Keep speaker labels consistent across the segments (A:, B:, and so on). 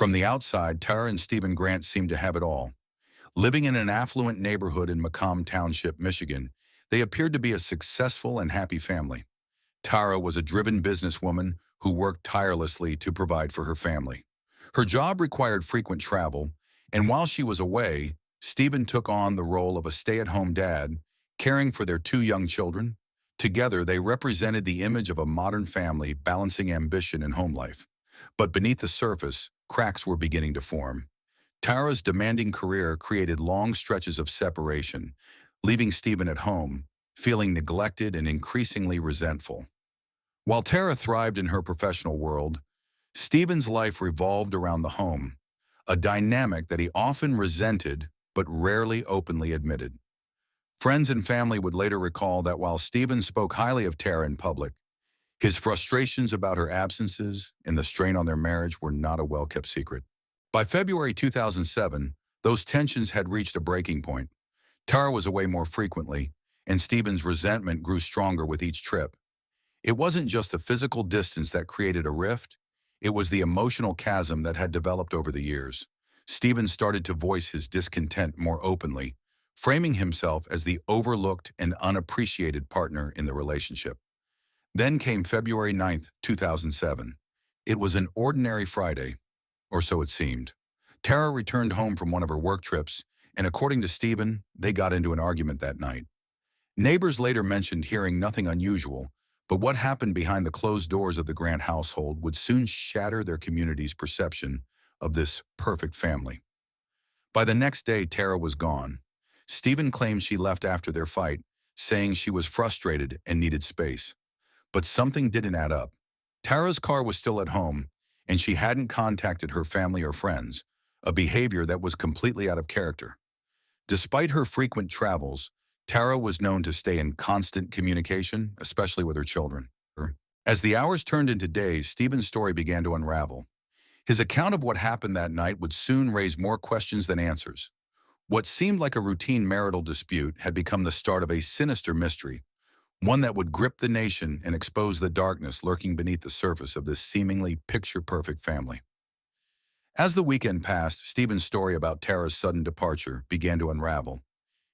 A: From the outside, Tara and Stephen Grant seemed to have it all. Living in an affluent neighborhood in Macomb Township, Michigan, they appeared to be a successful and happy family. Tara was a driven businesswoman who worked tirelessly to provide for her family. Her job required frequent travel, and while she was away, Stephen took on the role of a stay-at-home dad, caring for their two young children. Together, they represented the image of a modern family balancing ambition and home life. But beneath the surface, cracks were beginning to form. Tara's demanding career created long stretches of separation, leaving Stephen at home, feeling neglected and increasingly resentful. While Tara thrived in her professional world, Stephen's life revolved around the home, a dynamic that he often resented but rarely openly admitted. Friends and family would later recall that while Stephen spoke highly of Tara in public, his frustrations about her absences and the strain on their marriage were not a well-kept secret. By February 2007, those tensions had reached a breaking point. Tara was away more frequently, and Stephen's resentment grew stronger with each trip. It wasn't just the physical distance that created a rift, it was the emotional chasm that had developed over the years. Stephen started to voice his discontent more openly, framing himself as the overlooked and unappreciated partner in the relationship. Then came February 9th, 2007. It was an ordinary Friday, or so it seemed. Tara returned home from one of her work trips, and according to Stephen, they got into an argument that night. Neighbors later mentioned hearing nothing unusual, but what happened behind the closed doors of the Grant household would soon shatter their community's perception of this perfect family. By the next day, Tara was gone. Stephen claimed she left after their fight, saying she was frustrated and needed space. But something didn't add up. Tara's car was still at home, and she hadn't contacted her family or friends, a behavior that was completely out of character. Despite her frequent travels, Tara was known to stay in constant communication, especially with her children. As the hours turned into days, Stephen's story began to unravel. His account of what happened that night would soon raise more questions than answers. What seemed like a routine marital dispute had become the start of a sinister mystery, one that would grip the nation and expose the darkness lurking beneath the surface of this seemingly picture-perfect family. As the weekend passed, Stephen's story about Tara's sudden departure began to unravel.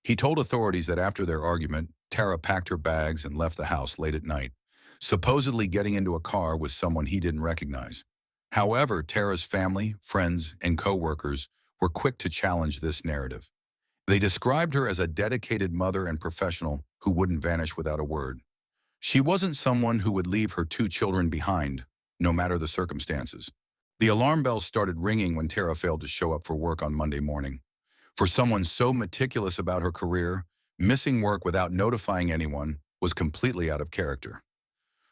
A: He told authorities that after their argument, Tara packed her bags and left the house late at night, supposedly getting into a car with someone he didn't recognize. However, Tara's family, friends, and co-workers were quick to challenge this narrative. They described her as a dedicated mother and professional who wouldn't vanish without a word. She wasn't someone who would leave her two children behind, no matter the circumstances. The alarm bells started ringing when Tara failed to show up for work on Monday morning. For someone so meticulous about her career, missing work without notifying anyone was completely out of character.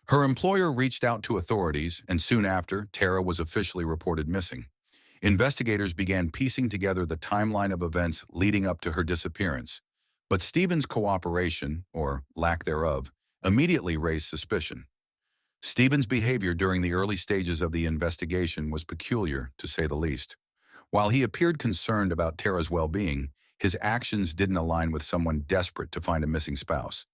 A: Her employer reached out to authorities, and soon after, Tara was officially reported missing. Investigators began piecing together the timeline of events leading up to her disappearance, but Stephen's cooperation, or lack thereof, immediately raised suspicion. Stephen's behavior during the early stages of the investigation was peculiar, to say the least. While he appeared concerned about Tara's well-being, his actions didn't align with someone desperate to find a missing spouse.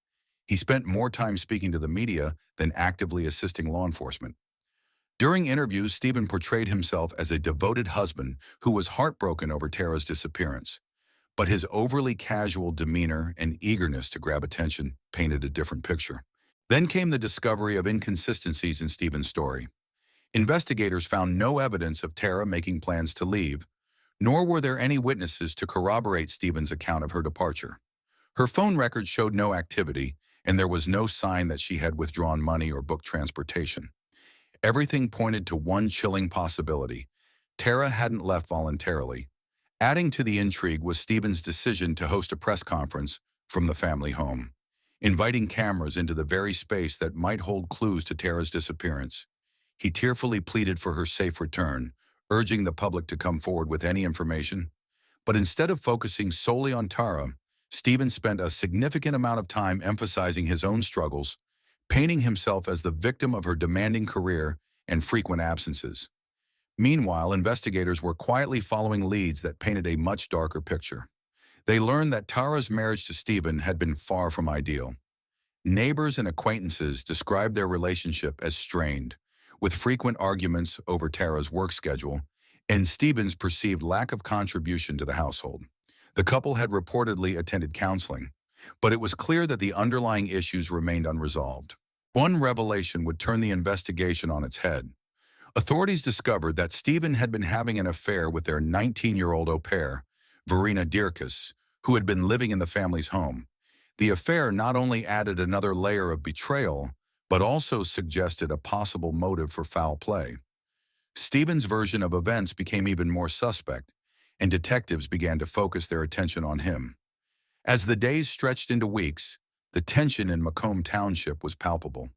A: He spent more time speaking to the media than actively assisting law enforcement. During interviews, Stephen portrayed himself as a devoted husband who was heartbroken over Tara's disappearance. But his overly casual demeanor and eagerness to grab attention painted a different picture. Then came the discovery of inconsistencies in Stephen's story. Investigators found no evidence of Tara making plans to leave, nor were there any witnesses to corroborate Stephen's account of her departure. Her phone records showed no activity, and there was no sign that she had withdrawn money or booked transportation. Everything pointed to one chilling possibility: Tara hadn't left voluntarily. Adding to the intrigue was Stephen's decision to host a press conference from the family home, inviting cameras into the very space that might hold clues to Tara's disappearance. He tearfully pleaded for her safe return, urging the public to come forward with any information. But instead of focusing solely on Tara, Stephen spent a significant amount of time emphasizing his own struggles, painting himself as the victim of her demanding career and frequent absences. Meanwhile, investigators were quietly following leads that painted a much darker picture. They learned that Tara's marriage to Stephen had been far from ideal. Neighbors and acquaintances described their relationship as strained, with frequent arguments over Tara's work schedule and Stephen's perceived lack of contribution to the household. The couple had reportedly attended counseling, but it was clear that the underlying issues remained unresolved. One revelation would turn the investigation on its head. Authorities discovered that Stephen had been having an affair with their 19-year-old au pair, Verena Dirkus, who had been living in the family's home. The affair not only added another layer of betrayal, but also suggested a possible motive for foul play. Stephen's version of events became even more suspect, and detectives began to focus their attention on him. As the days stretched into weeks, the tension in Macomb Township was palpable.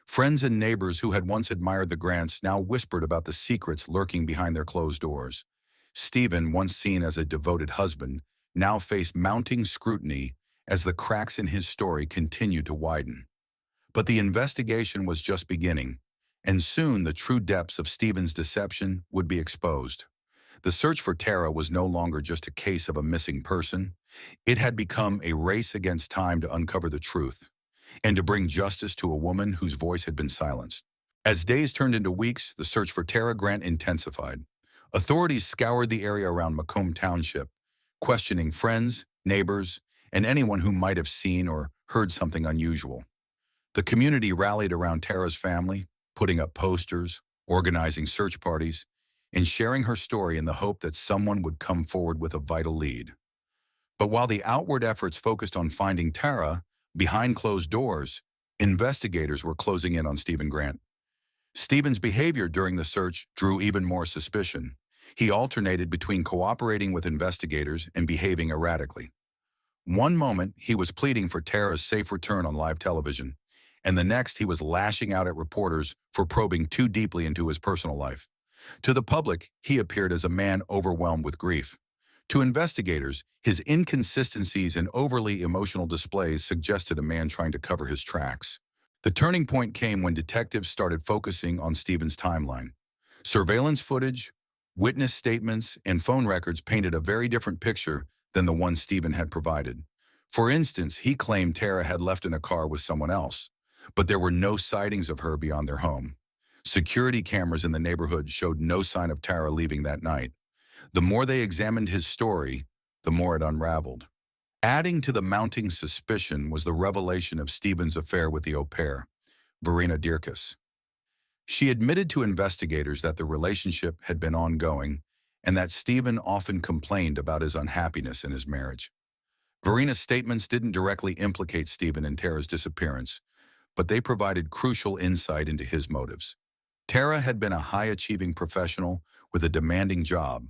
A: Friends and neighbors who had once admired the Grants now whispered about the secrets lurking behind their closed doors. Stephen, once seen as a devoted husband, now faced mounting scrutiny as the cracks in his story continued to widen. But the investigation was just beginning, and soon the true depths of Stephen's deception would be exposed. The search for Tara was no longer just a case of a missing person. It had become a race against time to uncover the truth and to bring justice to a woman whose voice had been silenced. As days turned into weeks, the search for Tara Grant intensified. Authorities scoured the area around Macomb Township, questioning friends, neighbors, and anyone who might have seen or heard something unusual. The community rallied around Tara's family, putting up posters, organizing search parties, and sharing her story in the hope that someone would come forward with a vital lead. But while the outward efforts focused on finding Tara, behind closed doors, investigators were closing in on Stephen Grant. Stephen's behavior during the search drew even more suspicion. He alternated between cooperating with investigators and behaving erratically. One moment, he was pleading for Tara's safe return on live television, and the next he was lashing out at reporters for probing too deeply into his personal life. To the public, he appeared as a man overwhelmed with grief. To investigators, his inconsistencies and overly emotional displays suggested a man trying to cover his tracks. The turning point came when detectives started focusing on Stephen's timeline. Surveillance footage, witness statements, and phone records painted a very different picture than the one Stephen had provided. For instance, he claimed Tara had left in a car with someone else, but there were no sightings of her beyond their home. Security cameras in the neighborhood showed no sign of Tara leaving that night. The more they examined his story, the more it unraveled. Adding to the mounting suspicion was the revelation of Stephen's affair with the au pair, Verena Dirkus. She admitted to investigators that the relationship had been ongoing and that Stephen often complained about his unhappiness in his marriage. Verena's statements didn't directly implicate Stephen in Tara's disappearance, but they provided crucial insight into his motives. Tara had been a high-achieving professional with a demanding job,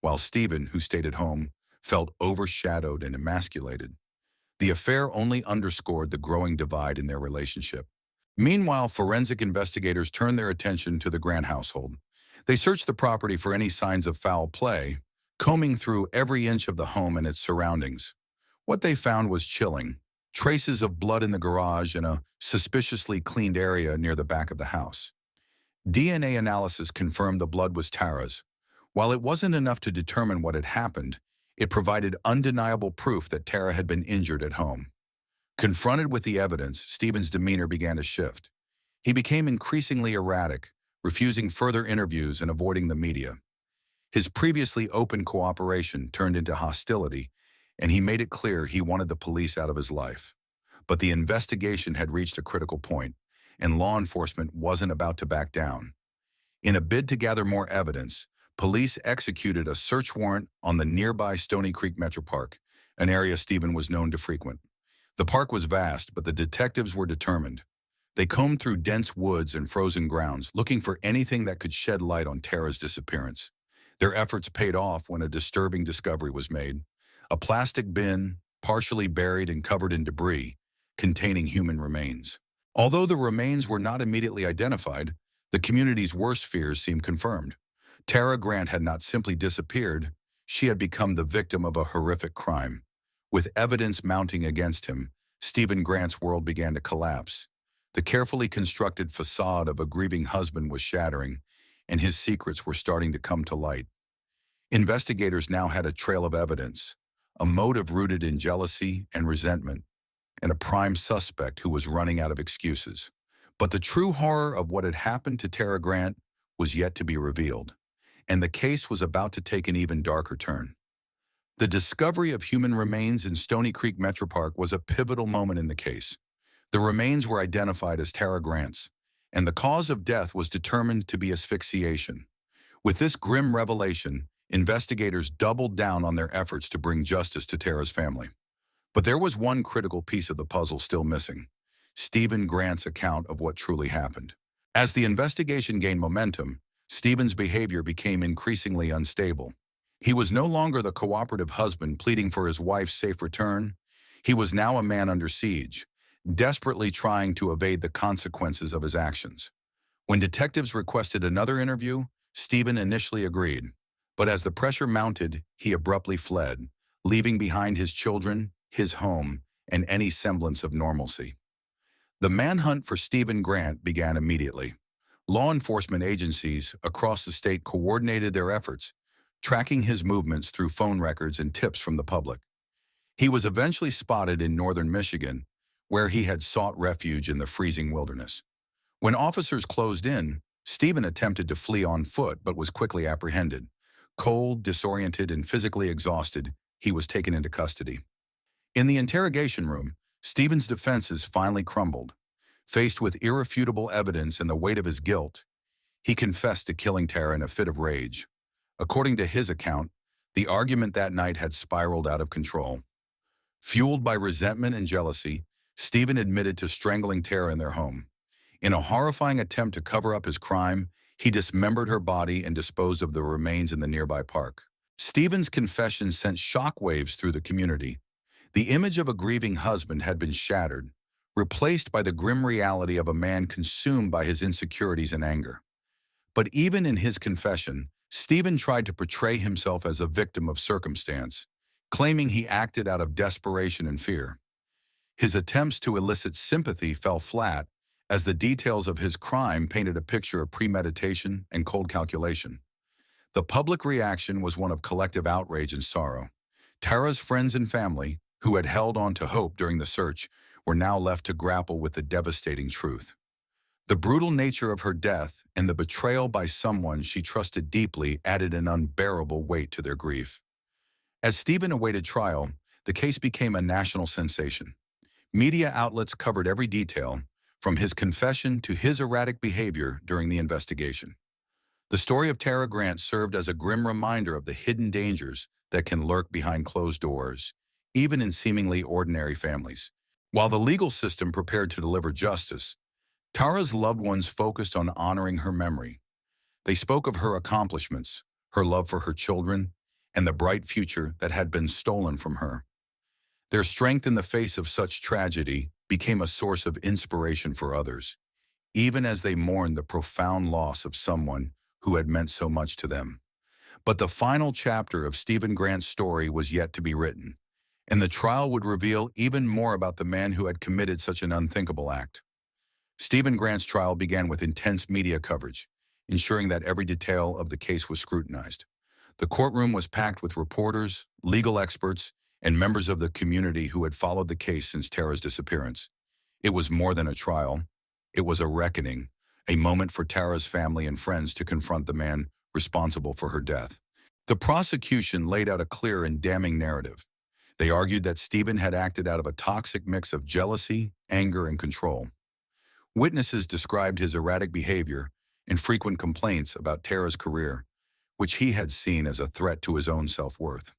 A: while Stephen, who stayed at home, felt overshadowed and emasculated. The affair only underscored the growing divide in their relationship. Meanwhile, forensic investigators turned their attention to the Grant household. They searched the property for any signs of foul play, combing through every inch of the home and its surroundings. What they found was chilling: traces of blood in the garage and a suspiciously cleaned area near the back of the house. DNA analysis confirmed the blood was Tara's. While it wasn't enough to determine what had happened, it provided undeniable proof that Tara had been injured at home. Confronted with the evidence, Stephen's demeanor began to shift. He became increasingly erratic, refusing further interviews and avoiding the media. His previously open cooperation turned into hostility, and he made it clear he wanted the police out of his life. But the investigation had reached a critical point, and law enforcement wasn't about to back down. In a bid to gather more evidence, police executed a search warrant on the nearby Stony Creek Metro Park, an area Stephen was known to frequent. The park was vast, but the detectives were determined. They combed through dense woods and frozen grounds, looking for anything that could shed light on Tara's disappearance. Their efforts paid off when a disturbing discovery was made: a plastic bin, partially buried and covered in debris, containing human remains. Although the remains were not immediately identified, the community's worst fears seemed confirmed. Tara Grant had not simply disappeared, she had become the victim of a horrific crime. With evidence mounting against him, Stephen Grant's world began to collapse. The carefully constructed facade of a grieving husband was shattering, and his secrets were starting to come to light. Investigators now had a trail of evidence: a motive rooted in jealousy and resentment, and a prime suspect who was running out of excuses. But the true horror of what had happened to Tara Grant was yet to be revealed. and the case was about to take an even darker turn. The discovery of human remains in Stony Creek Metro Park was a pivotal moment in the case. The remains were identified as Tara Grant's, and the cause of death was determined to be asphyxiation. With this grim revelation, investigators doubled down on their efforts to bring justice to Tara's family. But there was one critical piece of the puzzle still missing: Stephen Grant's account of what truly happened. As the investigation gained momentum, Stephen's behavior became increasingly unstable. He was no longer the cooperative husband pleading for his wife's safe return. He was now a man under siege, desperately trying to evade the consequences of his actions. When detectives requested another interview, Stephen initially agreed. But as the pressure mounted, he abruptly fled, leaving behind his children, his home, and any semblance of normalcy. The manhunt for Stephen Grant began immediately. Law enforcement agencies across the state coordinated their efforts, tracking his movements through phone records and tips from the public. He was eventually spotted in northern Michigan, where he had sought refuge in the freezing wilderness. When officers closed in, Stephen attempted to flee on foot but was quickly apprehended. Cold, disoriented, and physically exhausted, he was taken into custody. In the interrogation room, Stephen's defenses finally crumbled. Faced with irrefutable evidence and the weight of his guilt, he confessed to killing Tara in a fit of rage. According to his account, the argument that night had spiraled out of control. Fueled by resentment and jealousy, Stephen admitted to strangling Tara in their home. In a horrifying attempt to cover up his crime, he dismembered her body and disposed of the remains in the nearby park. Stephen's confession sent shockwaves through the community. The image of a grieving husband had been shattered, replaced by the grim reality of a man consumed by his insecurities and anger. But even in his confession, Stephen tried to portray himself as a victim of circumstance, claiming he acted out of desperation and fear. His attempts to elicit sympathy fell flat, as the details of his crime painted a picture of premeditation and cold calculation. The public reaction was one of collective outrage and sorrow. Tara's friends and family, who had held on to hope during the search, were now left to grapple with the devastating truth. The brutal nature of her death and the betrayal by someone she trusted deeply added an unbearable weight to their grief. As Stephen awaited trial, the case became a national sensation. Media outlets covered every detail, from his confession to his erratic behavior during the investigation. The story of Tara Grant served as a grim reminder of the hidden dangers that can lurk behind closed doors, even in seemingly ordinary families. While the legal system prepared to deliver justice, Tara's loved ones focused on honoring her memory. They spoke of her accomplishments, her love for her children, and the bright future that had been stolen from her. Their strength in the face of such tragedy became a source of inspiration for others, even as they mourned the profound loss of someone who had meant so much to them. But the final chapter of Stephen Grant's story was yet to be written, and the trial would reveal even more about the man who had committed such an unthinkable act. Stephen Grant's trial began with intense media coverage, ensuring that every detail of the case was scrutinized. The courtroom was packed with reporters, legal experts, and members of the community who had followed the case since Tara's disappearance. It was more than a trial. It was a reckoning, a moment for Tara's family and friends to confront the man responsible for her death. The prosecution laid out a clear and damning narrative. They argued that Stephen had acted out of a toxic mix of jealousy, anger, and control. Witnesses described his erratic behavior and frequent complaints about Tara's career, which he had seen as a threat to his own self-worth.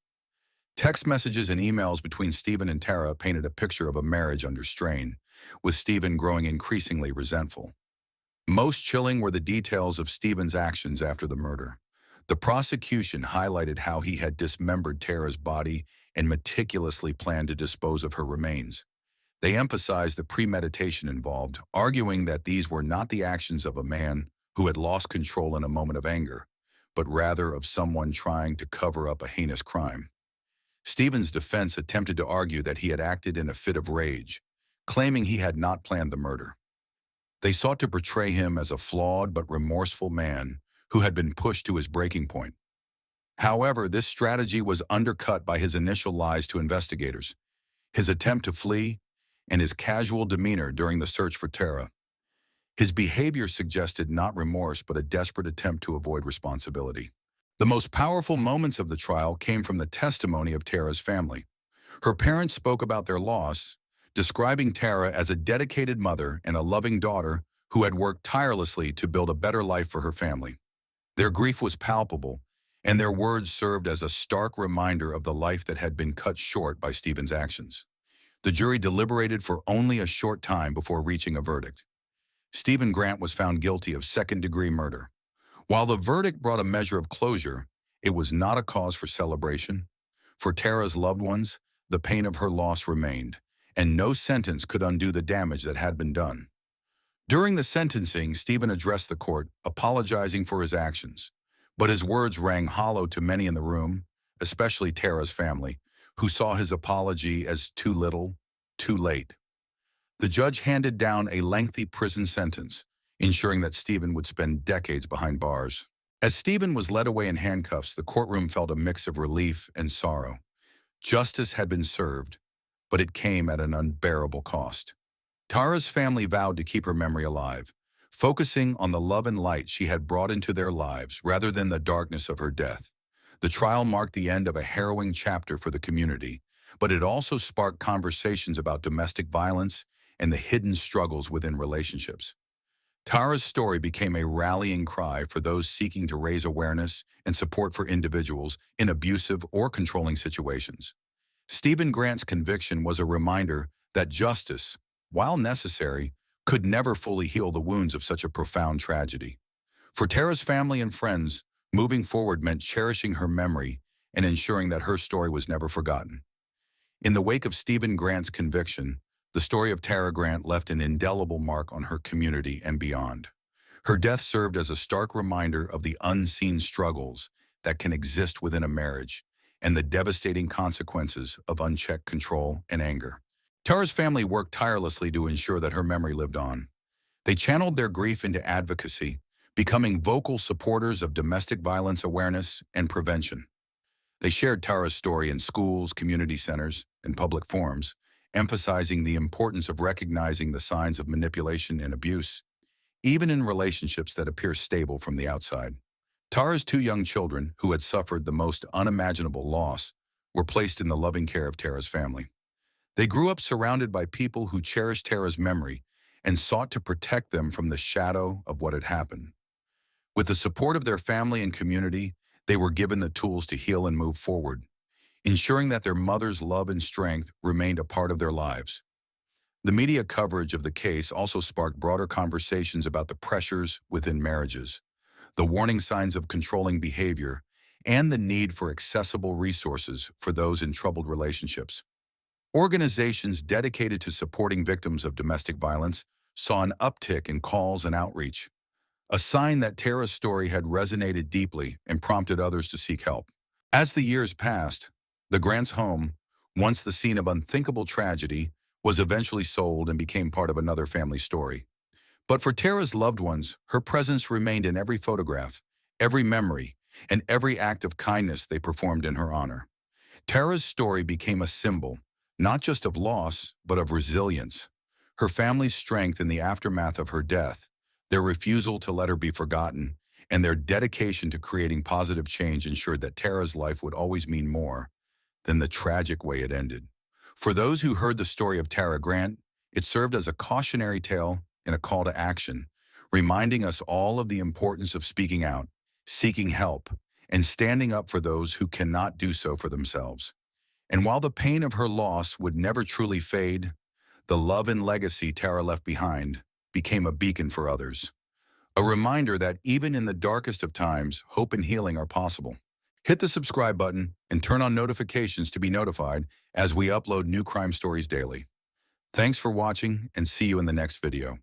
A: Text messages and emails between Stephen and Tara painted a picture of a marriage under strain, with Stephen growing increasingly resentful. Most chilling were the details of Stephen's actions after the murder. The prosecution highlighted how he had dismembered Tara's body and meticulously planned to dispose of her remains. They emphasized the premeditation involved, arguing that these were not the actions of a man who had lost control in a moment of anger, but rather of someone trying to cover up a heinous crime. Stephen's defense attempted to argue that he had acted in a fit of rage, claiming he had not planned the murder. They sought to portray him as a flawed but remorseful man who had been pushed to his breaking point. However, this strategy was undercut by his initial lies to investigators, his attempt to flee, and his casual demeanor during the search for Tara. His behavior suggested not remorse but a desperate attempt to avoid responsibility. The most powerful moments of the trial came from the testimony of Tara's family. Her parents spoke about their loss, describing Tara as a dedicated mother and a loving daughter who had worked tirelessly to build a better life for her family. Their grief was palpable, and their words served as a stark reminder of the life that had been cut short by Stephen's actions. The jury deliberated for only a short time before reaching a verdict. Stephen Grant was found guilty of second-degree murder. While the verdict brought a measure of closure, it was not a cause for celebration. For Tara's loved ones, the pain of her loss remained, and no sentence could undo the damage that had been done. During the sentencing, Stephen addressed the court, apologizing for his actions. But his words rang hollow to many in the room, especially Tara's family, who saw his apology as too little, too late. The judge handed down a lengthy prison sentence, ensuring that Stephen would spend decades behind bars. As Stephen was led away in handcuffs, the courtroom felt a mix of relief and sorrow. Justice had been served, but it came at an unbearable cost. Tara's family vowed to keep her memory alive, focusing on the love and light she had brought into their lives rather than the darkness of her death. The trial marked the end of a harrowing chapter for the community, but it also sparked conversations about domestic violence and the hidden struggles within relationships. Tara's story became a rallying cry for those seeking to raise awareness and support for individuals in abusive or controlling situations. Stephen Grant's conviction was a reminder that justice, while necessary, could never fully heal the wounds of such a profound tragedy. For Tara's family and friends, moving forward meant cherishing her memory and ensuring that her story was never forgotten. In the wake of Stephen Grant's conviction, the story of Tara Grant left an indelible mark on her community and beyond. Her death served as a stark reminder of the unseen struggles that can exist within a marriage and the devastating consequences of unchecked control and anger. Tara's family worked tirelessly to ensure that her memory lived on. They channeled their grief into advocacy, becoming vocal supporters of domestic violence awareness and prevention. They shared Tara's story in schools, community centers, and public forums, emphasizing the importance of recognizing the signs of manipulation and abuse, even in relationships that appear stable from the outside. Tara's two young children, who had suffered the most unimaginable loss, were placed in the loving care of Tara's family. They grew up surrounded by people who cherished Tara's memory and sought to protect them from the shadow of what had happened. With the support of their family and community, they were given the tools to heal and move forward, ensuring that their mother's love and strength remained a part of their lives. The media coverage of the case also sparked broader conversations about the pressures within marriages, the warning signs of controlling behavior, and the need for accessible resources for those in troubled relationships. Organizations dedicated to supporting victims of domestic violence saw an uptick in calls and outreach, a sign that Tara's story had resonated deeply and prompted others to seek help. As the years passed, the Grants' home, once the scene of unthinkable tragedy, was eventually sold and became part of another family story. But for Tara's loved ones, her presence remained in every photograph, every memory, and every act of kindness they performed in her honor. Tara's story became a symbol, not just of loss, but of resilience. Her family's strength in the aftermath of her death, their refusal to let her be forgotten, and their dedication to creating positive change ensured that Tara's life would always mean more than the tragic way it ended. For those who heard the story of Tara Grant, it served as a cautionary tale and a call to action, reminding us all of the importance of speaking out, seeking help, and standing up for those who cannot do so for themselves. And while the pain of her loss would never truly fade, the love and legacy Tara left behind became a beacon for others. A reminder that even in the darkest of times, hope and healing are possible. Hit the subscribe button and turn on notifications to be notified as we upload new crime stories daily. Thanks for watching and see you in the next video.